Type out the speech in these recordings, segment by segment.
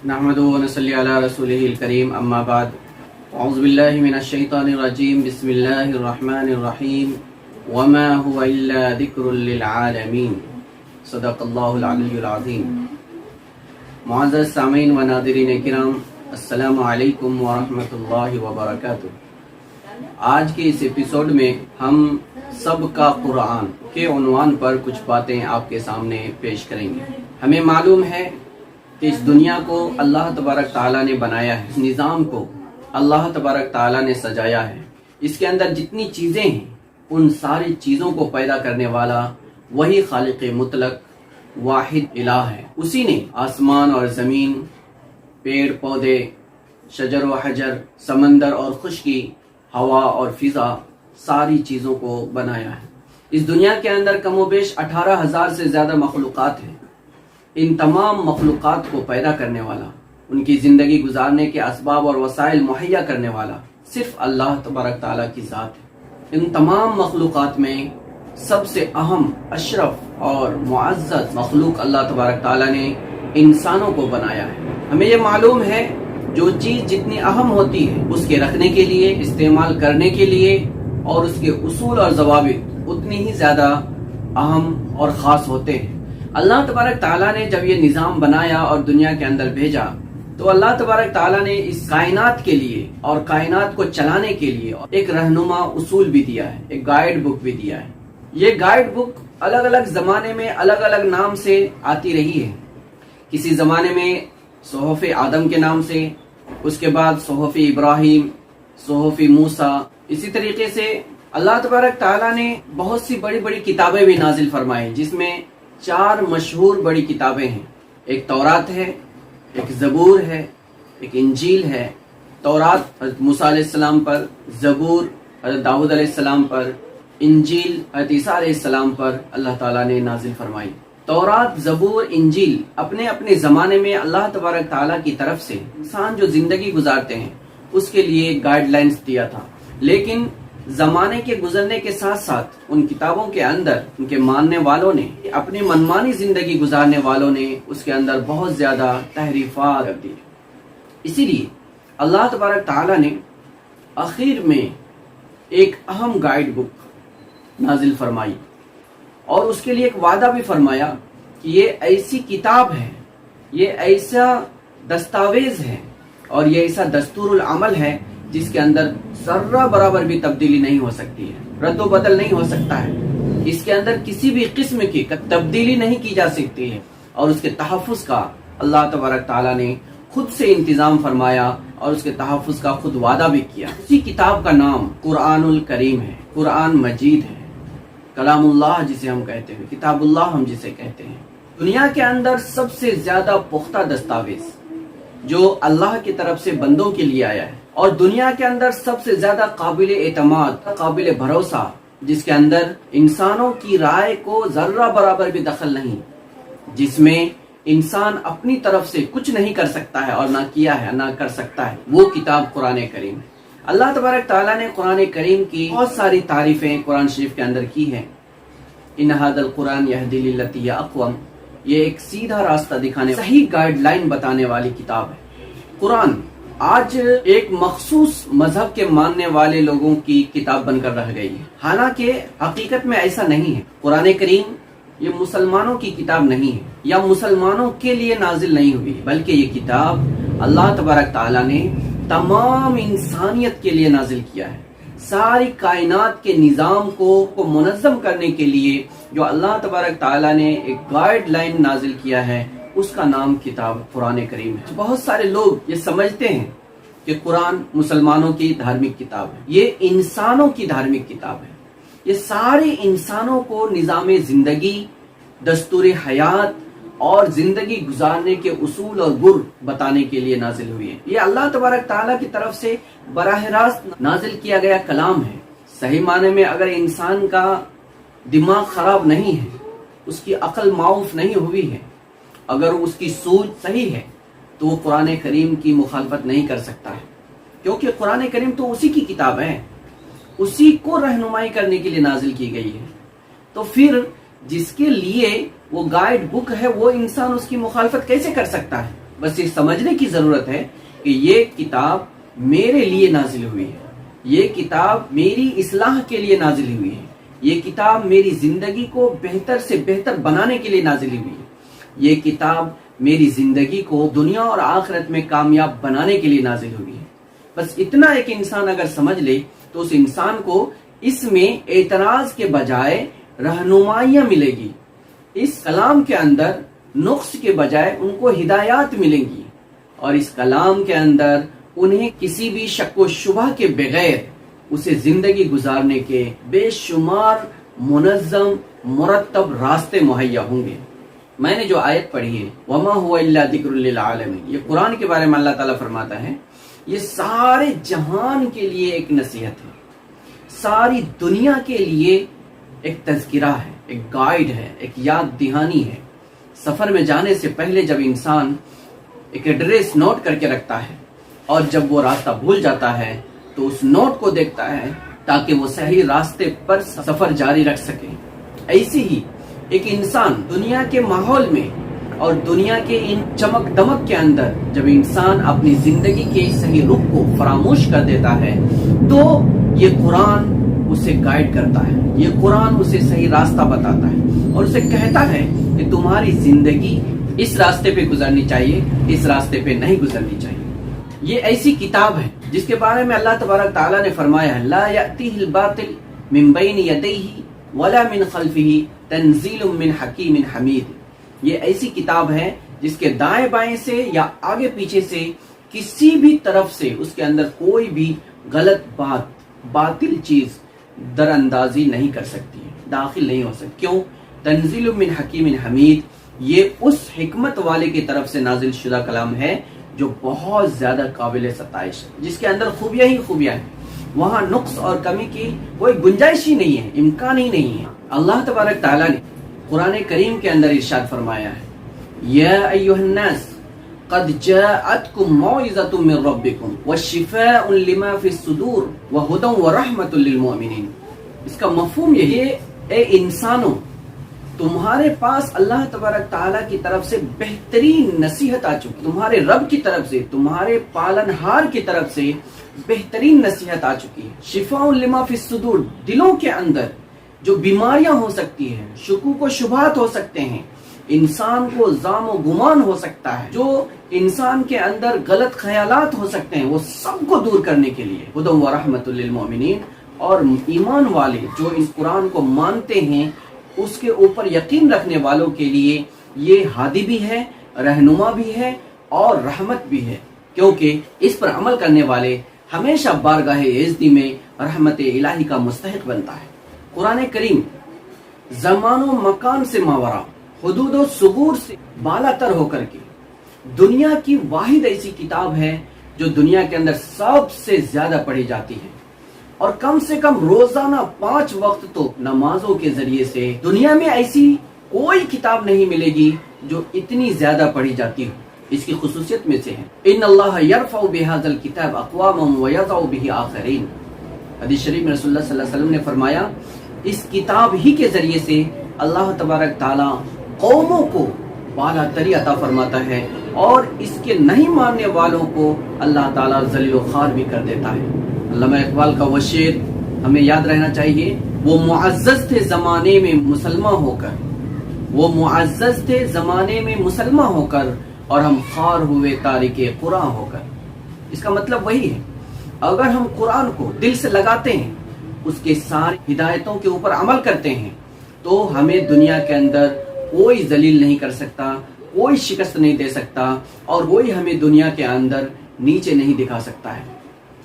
نحمدہ و نصلی علی رسولہ الکریم اما بعد اعوذ باللہ من الشیطان الرجیم بسم اللہ الرحمن الرحیم وما هو الا ذکر للعالمین صدق اللہ العلی العظیم۔ معزز سامعین و ناظرین کرام، السلام علیکم ورحمۃ اللہ وبرکاتہ۔ آج کے اس ایپیسوڈ میں ہم سب کا قرآن کے عنوان پر کچھ باتیں آپ کے سامنے پیش کریں گے۔ ہمیں معلوم ہے کہ اس دنیا کو اللہ تبارک تعالیٰ نے بنایا ہے، اس نظام کو اللہ تبارک تعالیٰ نے سجایا ہے۔ اس کے اندر جتنی چیزیں ہیں ان ساری چیزوں کو پیدا کرنے والا وہی خالق مطلق واحد الہ ہے۔ اسی نے آسمان اور زمین، پیڑ پودے، شجر و حجر، سمندر اور خشکی، ہوا اور فضا، ساری چیزوں کو بنایا ہے۔ اس دنیا کے اندر کم و بیش 18,000 سے زیادہ مخلوقات ہیں۔ ان تمام مخلوقات کو پیدا کرنے والا، ان کی زندگی گزارنے کے اسباب اور وسائل مہیا کرنے والا صرف اللہ تبارک تعالیٰ کی ذات ہے۔ ان تمام مخلوقات میں سب سے اہم، اشرف اور معزز مخلوق اللہ تبارک تعالیٰ نے انسانوں کو بنایا ہے۔ ہمیں یہ معلوم ہے جو چیز جتنی اہم ہوتی ہے اس کے رکھنے کے لیے، استعمال کرنے کے لیے اور اس کے اصول اور ضوابط اتنی ہی زیادہ اہم اور خاص ہوتے ہیں۔ اللہ تبارک تعالیٰ نے جب یہ نظام بنایا اور دنیا کے اندر بھیجا تو اللہ تبارک تعالیٰ نے اس کائنات کے لیے اور کائنات کو چلانے کے لیے ایک رہنما اصول بھی دیا ہے، ایک گائیڈ بک بھی دیا ہے۔ یہ گائیڈ بک الگ الگ زمانے میں الگ الگ نام سے آتی رہی ہے۔ کسی زمانے میں صحف آدم کے نام سے، اس کے بعد صحف ابراہیم، صحف موسیٰ، اسی طریقے سے اللہ تبارک تعالیٰ نے بہت سی بڑی بڑی کتابیں بھی نازل فرمائی، جس میں 4 مشہور بڑی کتابیں ہیں۔ ایک تورات ہے، ایک زبور ہے، ایک انجیل ہے۔ تورات حضرت موسیٰ علیہ السلام پر، زبور حضرت داؤد علیہ السلام پر، انجیل حضرت عیسیٰ علیہ السلام پر اللہ تعالیٰ نے نازل فرمائی۔ تورات، زبور، انجیل اپنے اپنے زمانے میں اللہ تبارک تعالیٰ کی طرف سے انسان جو زندگی گزارتے ہیں اس کے لیے گائیڈ لائنز دیا تھا، لیکن زمانے کے گزرنے کے ساتھ ساتھ ان کتابوں کے اندر ان کے ماننے والوں نے، اپنی منمانی زندگی گزارنے والوں نے اس کے اندر بہت زیادہ تحریفات کر دی۔ اسی لیے اللہ تبارک تعالیٰ نے آخر میں ایک اہم گائیڈ بک نازل فرمائی اور اس کے لیے ایک وعدہ بھی فرمایا کہ یہ ایسی کتاب ہے، یہ ایسا دستاویز ہے اور یہ ایسا دستور العمل ہے جس کے اندر ذرہ برابر بھی تبدیلی نہیں ہو سکتی ہے، رد و بدل نہیں ہو سکتا ہے۔ اس کے اندر کسی بھی قسم کی تبدیلی نہیں کی جا سکتی ہے، اور اس کے تحفظ کا اللہ تبارک تعالیٰ نے خود سے انتظام فرمایا اور اس کے تحفظ کا خود وعدہ بھی کیا۔ اسی کتاب کا نام قرآن الکریم ہے، قرآن مجید ہے، کلام اللہ جسے ہم کہتے ہیں، کتاب اللہ ہم جسے کہتے ہیں۔ دنیا کے اندر سب سے زیادہ پختہ دستاویز جو اللہ کی طرف سے بندوں کے لیے آیا ہے، اور دنیا کے اندر سب سے زیادہ قابل اعتماد، قابل بھروسہ، جس کے اندر انسانوں کی رائے کو ذرہ برابر بھی دخل نہیں، جس میں انسان اپنی طرف سے کچھ نہیں کر سکتا ہے اور نہ کیا ہے نہ کر سکتا ہے، وہ کتاب قرآن کریم ہے۔ اللہ تبارک تعالیٰ نے قرآن کریم کی بہت ساری تعریفیں قرآن شریف کے اندر کی ہیں۔ ان ھذا القرآن یہدی للتی ہی اقوم، یہ ایک سیدھا راستہ دکھانے، صحیح گائیڈ لائن بتانے والی کتاب ہے۔ قرآن آج ایک مخصوص مذہب کے ماننے والے لوگوں کی کتاب بن کر رہ گئی ہے، حالانکہ حقیقت میں ایسا نہیں ہے۔ قرآن کریم یہ مسلمانوں کی کتاب نہیں ہے یا مسلمانوں کے لیے نازل نہیں ہوئی، بلکہ یہ کتاب اللہ تبارک تعالیٰ نے تمام انسانیت کے لیے نازل کیا ہے۔ ساری کائنات کے نظام کو منظم کرنے کے لیے جو اللہ تبارک تعالیٰ نے ایک گائیڈ لائن نازل کیا ہے، اس کا نام کتاب قرآن کریم ہے۔ بہت سارے لوگ یہ سمجھتے ہیں کہ قرآن مسلمانوں کی دھارمک کتاب ہے، یہ انسانوں کی دھارمک کتاب ہے، یہ سارے انسانوں کو نظام زندگی، دستور حیات اور زندگی گزارنے کے اصول اور گر بتانے کے لیے نازل ہوئی ہے۔ یہ اللہ تبارک تعالیٰ کی طرف سے براہ راست نازل کیا گیا کلام ہے۔ صحیح معنی میں اگر انسان کا دماغ خراب نہیں ہے، اس کی عقل معاف نہیں ہوئی ہے، اگر اس کی سوچ صحیح ہے تو وہ قرآن کریم کی مخالفت نہیں کر سکتا ہے، کیونکہ قرآن کریم تو اسی کی کتاب ہے، اسی کو رہنمائی کرنے کے لیے نازل کی گئی ہے۔ تو پھر جس کے لیے وہ گائیڈ بک ہے وہ انسان اس کی مخالفت کیسے کر سکتا ہے؟ بس یہ سمجھنے کی ضرورت ہے کہ یہ کتاب میرے لیے نازل ہوئی ہے، یہ کتاب میری اصلاح کے لیے نازل ہوئی ہے، یہ کتاب میری زندگی کو بہتر سے بہتر بنانے کے لیے نازل ہوئی ہے، یہ کتاب میری زندگی کو دنیا اور آخرت میں کامیاب بنانے کے لیے نازل ہوئی ہے۔ بس اتنا ایک انسان اگر سمجھ لے تو اس انسان کو اس میں اعتراض کے بجائے رہنمائیاں ملے گی، اس کلام کے اندر نقص کے بجائے ان کو ہدایات ملیں گی، اور اس کلام کے اندر انہیں کسی بھی شک و شبہ کے بغیر اسے زندگی گزارنے کے بے شمار منظم مرتب راستے مہیا ہوں گے۔ میں نے جو آیت پڑھی ہے وَمَا هُوَ إِلَّا ذِكْرٌ لِّلْعَالَمِينَ، یہ قرآن کے بارے میں اللہ تعالیٰ فرماتا ہے یہ سارے جہان کے لیے ایک نصیحت ہے، ساری دنیا کے لیے ایک تذکرہ ہے، ایک گائیڈ ہے، ایک یاد دہانی ہے۔ سفر میں جانے سے پہلے جب انسان ایک ایڈریس نوٹ کر کے رکھتا ہے اور جب وہ راستہ بھول جاتا ہے تو اس نوٹ کو دیکھتا ہے تاکہ وہ صحیح راستے پر سفر جاری رکھ سکے، ایسے ہی ایک انسان دنیا کے ماحول میں اور دنیا کے ان چمک دمک کے اندر جب انسان اپنی زندگی کے صحیح رخ کو فراموش کر دیتا ہے تو یہ قرآن اسے گائیڈ کرتا ہے، یہ قرآن اسے صحیح راستہ بتاتا ہے اور اسے کہتا ہے کہ تمہاری زندگی اس راستے پہ گزرنی چاہیے، اس راستے پہ نہیں گزرنی چاہیے۔ یہ ایسی کتاب ہے جس کے بارے میں اللہ تبارک تعالیٰ نے فرمایا لا یأتیہ الباطل من بین یدیہ ولا من خلفہ تنزیل من حکیم حمید۔ یہ ایسی کتاب ہے جس کے دائیں بائیں سے یا آگے پیچھے سے کسی بھی طرف سے اس کے اندر کوئی بھی غلط بات، باطل چیز در اندازی نہیں کر سکتی، داخل نہیں ہو سکتی۔ کیوں؟ تنزیل من حکیم حمید، یہ اس حکمت والے کی طرف سے نازل شدہ کلام ہے جو بہت زیادہ قابل ستائش ہے، جس کے اندر خوبیاں ہی خوبیاں ہیں، وہاں نقص اور کمی کی کوئی گنجائش ہی نہیں ہے، امکان ہی نہیں ہے۔ اللہ تبارک تعالیٰ نے قرآن کریم کے اندر ارشاد فرمایا ہے یا ایھا الناس قد جاءتکم موعظۃ من ربکم وشفاء لما فی الصدور وہدی ورحمۃ للمؤمنین۔ اس کا مفہوم یہ ہے اے انسانوں، تمہارے پاس اللہ تبارک تعالیٰ کی طرف سے بہترین نصیحت آ چکی، تمہارے رب کی طرف سے، تمہارے پالنہار کی طرف سے بہترین نصیحت آ چکی ہے۔ شفاء لما فی الصدور، دلوں کے اندر جو بیماریاں ہو سکتی ہیں، شکوک و شبہات ہو سکتے ہیں، انسان کو ظام و گمان ہو سکتا ہے، جو انسان کے اندر غلط خیالات ہو سکتے ہیں، وہ سب کو دور کرنے کے لیے ہدی ورحمۃ للمؤمنین، اور ایمان والے جو اس قرآن کو مانتے ہیں، اس کے اوپر یقین رکھنے والوں کے لیے یہ ہادی بھی ہے، رہنما بھی ہے اور رحمت بھی ہے، کیونکہ اس پر عمل کرنے والے ہمیشہ بارگاہ عزتی میں رحمت الہی کا مستحق بنتا ہے۔ قرآن کریم زمان و مکان سے ماورا، حدود و ثغور سے بالا تر ہو کر کے دنیا کی واحد ایسی کتاب ہے جو دنیا کے اندر سب سے زیادہ پڑھی جاتی ہے، اور کم سے کم روزانہ 5 وقت تو نمازوں کے ذریعے سے دنیا میں ایسی کوئی کتاب نہیں ملے گی جو اتنی زیادہ پڑھی جاتی ہو۔ اس کی خصوصیت میں سے ہے ان اللہ یرفع بہذا الکتاب اقواما ویضع بہ آخرین۔ حدیث شریف میں رسول اللہ صلی اللہ علیہ وسلم نے فرمایا اس کتاب ہی کے ذریعے سے اللہ تبارک تعالیٰ قوموں کو بالا تری عطا فرماتا ہے اور اس کے نہیں ماننے والوں کو اللہ تعالیٰ ذلیل و خوار بھی کر دیتا ہے۔ علامہ اقبال کا وہ شعر ہمیں یاد رہنا چاہیے، وہ معزز تھے زمانے میں مسلمان ہو کر، وہ معزز تھے زمانے میں مسلمان ہو کر، اور ہم خوار ہوئے تارک قرآن ہو کر۔ اس کا مطلب وہی ہے، اگر ہم قرآن کو دل سے لگاتے ہیں، اس کے ساری ہدایتوں کے اوپر عمل کرتے ہیں، تو ہمیں دنیا کے اندر کوئی ذلیل نہیں کر سکتا، کوئی شکست نہیں دے سکتا، اور وہی ہمیں دنیا کے اندر نیچے نہیں دکھا سکتا ہے۔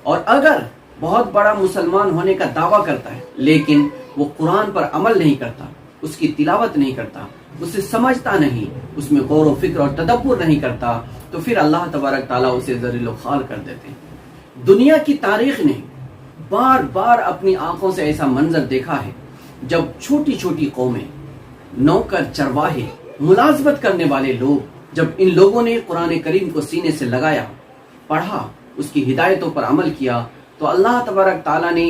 اور اگر بہت بڑا مسلمان ہونے کا دعویٰ کرتا ہے لیکن وہ قرآن پر عمل نہیں کرتا، اس کی تلاوت نہیں کرتا، اسے سمجھتا نہیں، اس میں غور و فکر اور تدبر نہیں کرتا، تو پھر اللہ تبارک تعالیٰ اسے ذلیل و خوار کر دیتے ہیں۔ دنیا کی تاریخ نے بار بار اپنی آنکھوں سے ایسا منظر دیکھا ہے جب چھوٹی چھوٹی قومیں، نوکر، چرواہے، ملازمت کرنے والے لوگ، جب ان لوگوں نے قرآن کریم کو سینے سے لگایا، پڑھا، اس کی ہدایتوں پر عمل کیا، تو اللہ تبارک تعالیٰ نے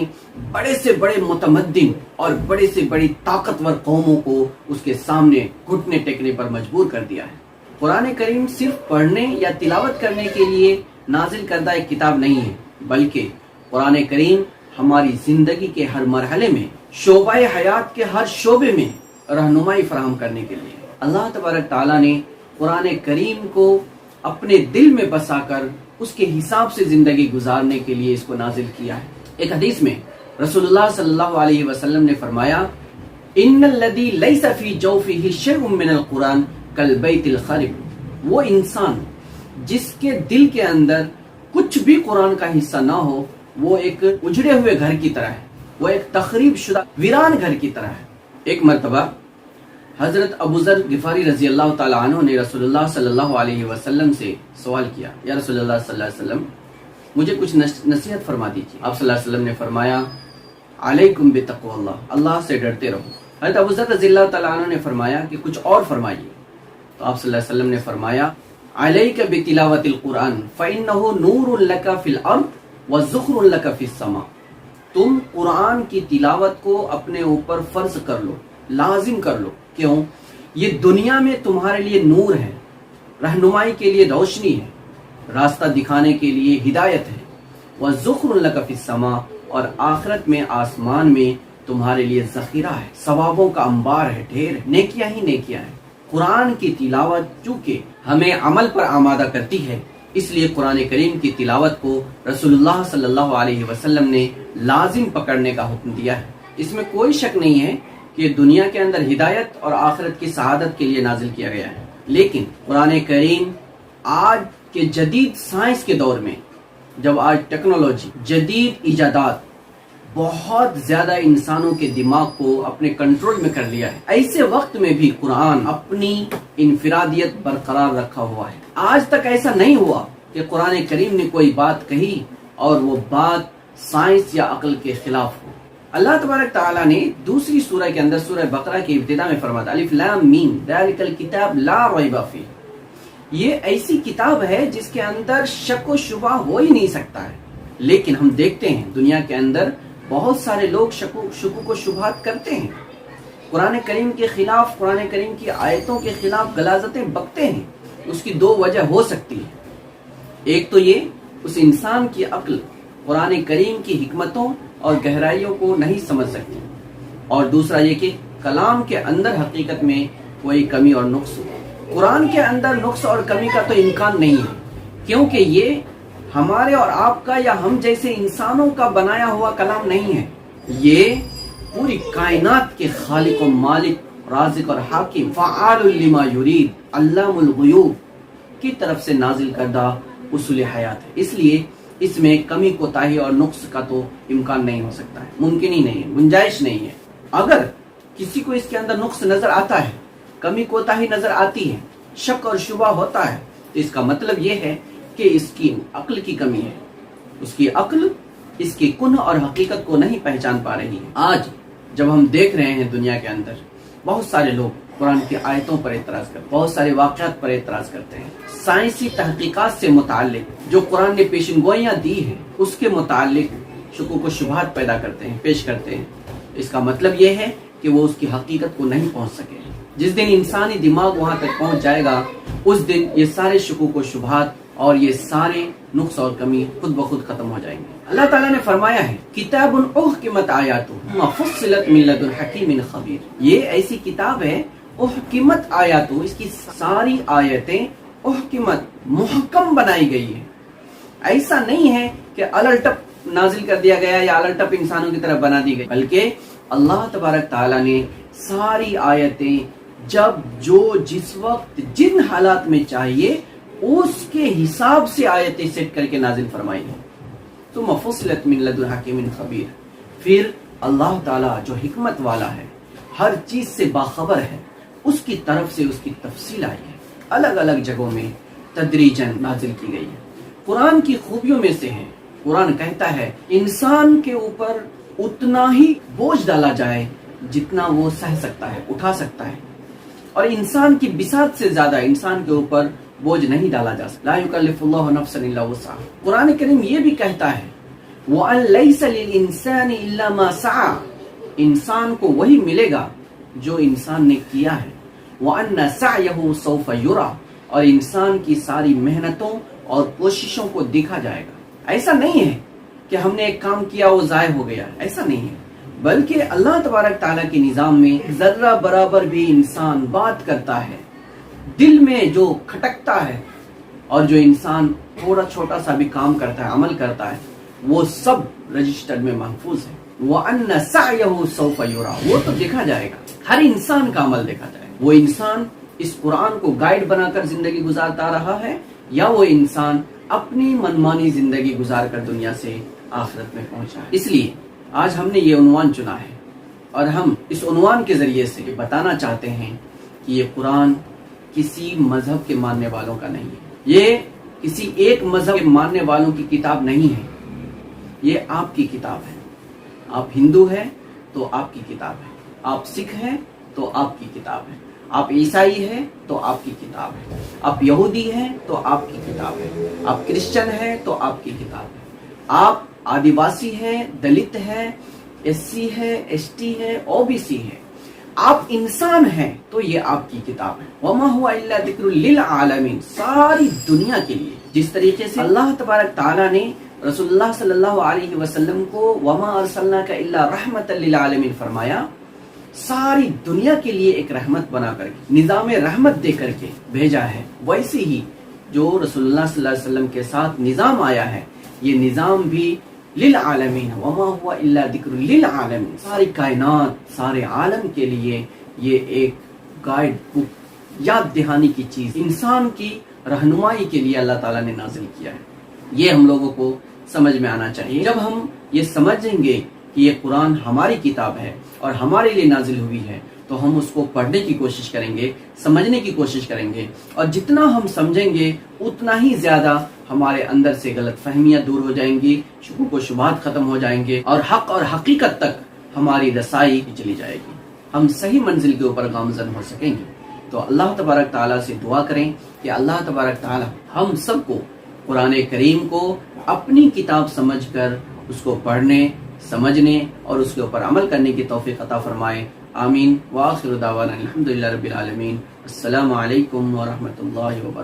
بڑے سے بڑے متمدن اور بڑے سے بڑی طاقتور قوموں کو اس کے سامنے گھٹنے ٹیکنے پر مجبور کر دیا ہے۔ قرآن کریم صرف پڑھنے یا تلاوت کرنے کے لیے نازل کردہ ایک کتاب نہیں ہے، بلکہ قرآن کریم ہماری زندگی کے ہر مرحلے میں، شعبہ حیات کے ہر شعبے میں رہنمائی فراہم کرنے کے لیے اللہ تبارک تعالیٰ نے قرآن کریم کو اپنے دل میں بسا کر اس کے حساب سے زندگی گزارنے کے لیے اس کو نازل کیا ہے۔ ایک حدیث میں رسول اللہ صلی اللہ علیہ وسلم نے فرمایا، ان الذی لیس فی جوفہ شیء من القرآن کالبیت الخرب، وہ انسان جس کے دل کے اندر کچھ بھی قرآن کا حصہ نہ ہو، وہ ایک اجڑے ہوئے گھر کی طرح ہے، وہ ایک تخریب شدہ ویران گھر کی طرح ہے۔ ایک مرتبہ حضرت ابو ذر غفاری رضی اللہ تعالیٰ عنہ نے رسول اللہ صلی اللہ علیہ وسلم سے سوال کیا، یا رسول اللہ صلی اللہ علیہ وسلم مجھے کچھ نصیحت فرما دیجیے۔ آپ صلی اللہ علیہ وسلم نے فرمایا، علیکم بتقوی اللہ، اللہ سے ڈرتے رہو۔ حضرت ابو ذر رضی اللہ تعالیٰ عنہ نے فرمایا کہ کچھ اور فرمائیے، تو آپ صلی اللہ علیہ وسلم نے فرمایا، علیک بتلاوت القرآن فإنہ نور لک فی الارض وذخر لک فی السماء، تم قرآن کی تلاوت کو اپنے اوپر فرض کر لو، لازم کر لو۔ کیوں؟ یہ دنیا میں تمہارے لیے نور ہے، رہنمائی کے لیے روشنی ہے، راستہ دکھانے کے لیے ہدایت ہے، وذخر لک فی السماء، اور آخرت میں آسمان میں تمہارے لیے ذخیرہ ہے، ثوابوں کا انبار ہے، ڈھیر ہے، نیکیاں ہی نیکیاں ہیں۔ قرآن کی تلاوت چونکہ ہمیں عمل پر آمادہ کرتی ہے، اس لیے قرآن کریم کی تلاوت کو رسول اللہ صلی اللہ علیہ وسلم نے لازم پکڑنے کا حکم دیا ہے۔ اس میں کوئی شک نہیں ہے کہ دنیا کے اندر ہدایت اور آخرت کی سعادت کے لیے نازل کیا گیا ہے، لیکن قرآن کریم آج کے جدید سائنس کے دور میں، جب آج ٹیکنالوجی، جدید ایجادات بہت زیادہ انسانوں کے دماغ کو اپنے کنٹرول میں کر لیا ہے، ایسے وقت میں بھی قرآن اپنی انفرادیت برقرار رکھا ہوا ہے۔ آج تک ایسا نہیں ہوا کہ قرآن کریم نے کوئی بات کہی اور وہ بات سائنس یا عقل کے خلاف ہو۔ اللہ تبارک تعالیٰ نے دوسری سورہ کے اندر، سورہ بقرہ کی ابتدا میں فرمایا، الف لام میم ذالک الکتاب لا ریب فیہ، یہ ایسی کتاب ہے جس کے اندر شک و شبہ ہو ہی نہیں سکتا ہے۔ لیکن ہم دیکھتے ہیں دنیا کے اندر بہت سارے لوگ شکوک و شبہات کرتے ہیں، قرآن کریم کے خلاف، قرآن کریم کی آیتوں کے خلاف غلاظتیں بکتے ہیں۔ اس کی دو وجہ ہو سکتی ہے، ایک تو یہ اس انسان کی عقل قرآن کریم کی حکمتوں اور گہرائیوں کو نہیں سمجھ سکتی، اور دوسرا یہ کہ کلام کے اندر حقیقت میں کوئی کمی اور نقص ہو۔ قرآن کے اندر نقص اور کمی کا تو امکان نہیں ہے، کیونکہ یہ ہمارے اور آپ کا یا ہم جیسے انسانوں کا بنایا ہوا کلام نہیں ہے، یہ پوری کائنات کے خالق و مالک، رازق اور حاکم، فعال لما یرید، علام الغیوب کی طرف سے نازل کردہ اصول حیات ہے۔ اس لیے اس میں کمی کوتاہی اور نقص کا تو امکان نہیں ہو سکتا ہے، ممکن ہی نہیں ہے، گنجائش نہیں ہے۔ اگر کسی کو اس کے اندر نقص نظر آتا ہے، کمی کوتاہی نظر آتی ہے، شک اور شبہ ہوتا ہے، تو اس کا مطلب یہ ہے کہ اس کی عقل کی کمی ہے، اس کی عقل اس کی کنہ اور حقیقت کو نہیں پہچان پا رہی ہے۔ آج جب ہم دیکھ رہے ہیں دنیا کے اندر بہت سارے لوگ قرآن کی آیتوں پر اعتراض کرتے ہیں، بہت سارے واقعات پر اعتراض کرتے ہیں، سائنسی تحقیقات سے متعلق جو قرآن نے پیشن گوئیاں دی ہیں اس کے متعلق شکوک و شبہات پیدا کرتے ہیں، پیش کرتے ہیں۔ اس کا مطلب یہ ہے کہ وہ اس کی حقیقت کو نہیں پہنچ سکے۔ جس دن انسانی دماغ وہاں تک پہنچ جائے گا، اس دن یہ سارے شکوک و شبہات اور یہ سارے نقص اور کمی خود بخود ختم ہو جائیں گے۔ اللہ تعالیٰ نے فرمایا ہے، کتاب احکمت آیاتہ فصلت من لدن حکیم خبیر، یہ ایسی کتاب ہے احکمت آیاتہ، اس کی ساری آیتیں احکمت، محکم بنائی گئی ہے۔ ایسا نہیں ہے کہ الٹپ نازل کر دیا گیا یا الٹپ انسانوں کی طرف بنا دی گئی، بلکہ اللہ تبارک تعالیٰ نے ساری آیتیں جب جو جس وقت جن حالات میں چاہیے اس کے حساب سے آیتیں سیٹ کر کے نازل فرمائی ہیں۔ تو مفصلت من لدن حکیم خبیر، پھر اللہ تعالیٰ جو حکمت والا ہے، ہر چیز سے باخبر ہے، اس کی طرف سے اس کی تفصیل آئی ہے، الگ الگ جگہوں میں تدریجاً نازل کی گئی ہے۔ قرآن کی خوبیوں میں سے ہے، قرآن کہتا ہے انسان کے اوپر اتنا ہی بوجھ ڈالا جائے جتنا وہ سہ سکتا ہے، اٹھا سکتا ہے، اور انسان کی بساط سے زیادہ انسان کے اوپر بوجھ نہیں ڈالا جا سکتا۔ لا یکلف اللہ نفسا الا وسعها۔ قرآن کریم یہ بھی کہتا ہے وَأَن لَيْسَ لِلْإِنسَانِ إِلَّا مَا سَعَى، انسان کو وہی ملے گا جو انسان نے کیا ہے، وَأَنَّ سَعْيَهُ سَوْفَ يُرَى، اور انسان کی ساری محنتوں اور کوششوں کو دیکھا جائے گا۔ ایسا نہیں ہے کہ ہم نے ایک کام کیا وہ ضائع ہو گیا، ایسا نہیں ہے، بلکہ اللہ تبارک تعالیٰ کے نظام میں ذرہ برابر بھی انسان بات کرتا ہے، دل میں جو کھٹکتا ہے اور جو انسان تھوڑا چھوٹا سا بھی کام کرتا ہے، عمل کرتا ہے، وہ سب رجسٹرڈ میں محفوظ ہے۔ وَأَنَّ سَعْيَهُ سَوْفَ يُرَىٰ، وہ تو دیکھا جائے گا، ہر انسان کا عمل دیکھا جائے گا۔ وہ انسان اس قرآن کو گائیڈ بنا کر زندگی گزارتا رہا ہے یا وہ انسان اپنی منمانی زندگی گزار کر دنیا سے آخرت میں پہنچا ہے۔ اس لیے آج ہم نے یہ عنوان چنا ہے اور ہم اس عنوان کے ذریعے سے بتانا چاہتے ہیں کہ یہ قرآن کسی مذہب کے ماننے والوں کا نہیں ہے، یہ کسی ایک مذہب کے ماننے والوں کی کتاب نہیں ہے، یہ آپ کی کتاب ہے۔ آپ ہندو ہیں تو آپ کی کتاب ہے، آپ سکھ ہیں تو آپ کی کتاب ہے، آپ عیسائی ہیں تو آپ کی کتاب ہے، آپ یہودی ہیں تو آپ کی کتاب ہے، آپ کرسچن ہیں تو آپ کی کتاب ہے، آپ آدیواسی ہیں، دلت ہیں، ایس سی ہے، ایس ٹی ہے، او بی سی ہے، آپ انسان ہیں تو یہ آپ کی کتاب ہے۔ وَمَا هُوَ إِلَّا ذِكْرٌ لِّلْعَالَمِينَ، ساری دنیا کے لیے۔ جس طریقے سے اللہ تبارک تعالیٰ نے رسول اللہ صلی اللہ علیہ وسلم کو وَمَا أَرْسَلْنَاكَ إِلَّا رَحْمَةً لِّلْعَالَمِينَ فرمایا، ساری دنیا کے لیے ایک رحمت بنا کر کے، نظام رحمت دے کر کے بھیجا ہے، ویسے ہی جو رسول اللہ صلی اللہ علیہ وسلم کے ساتھ نظام آیا ہے، یہ نظام بھی للعالمین، وما ہوا الا ذکر للعالمین، ساری کائنات، سارے عالم کے لیے یہ ایک گائیڈ بک، یاد دہانی کی چیز، انسان کی رہنمائی کے لیے اللہ تعالیٰ نے نازل کیا ہے۔ یہ ہم لوگوں کو سمجھ میں آنا چاہیے۔ جب ہم یہ سمجھیں گے کہ یہ قرآن ہماری کتاب ہے اور ہمارے لیے نازل ہوئی ہے، تو ہم اس کو پڑھنے کی کوشش کریں گے، سمجھنے کی کوشش کریں گے، اور جتنا ہم سمجھیں گے اتنا ہی زیادہ ہمارے اندر سے غلط فہمیاں دور ہو جائیں گی، شکوک و شبہات ختم ہو جائیں گے، اور حق اور حقیقت تک ہماری رسائی چلی جائے گی، ہم صحیح منزل کے اوپر گامزن ہو سکیں گے۔ تو اللہ تبارک تعالیٰ سے دعا کریں کہ اللہ تبارک تعالیٰ ہم سب کو قرآن کریم کو اپنی کتاب سمجھ کر اس کو پڑھنے، سمجھنے اور اس کے اوپر عمل کرنے کی توفیق عطا فرمائے۔ آمین۔ وآخر دعوانا الحمدللہ رب العالمین۔ السلام علیکم ورحمۃ اللہ وبرکاتہ۔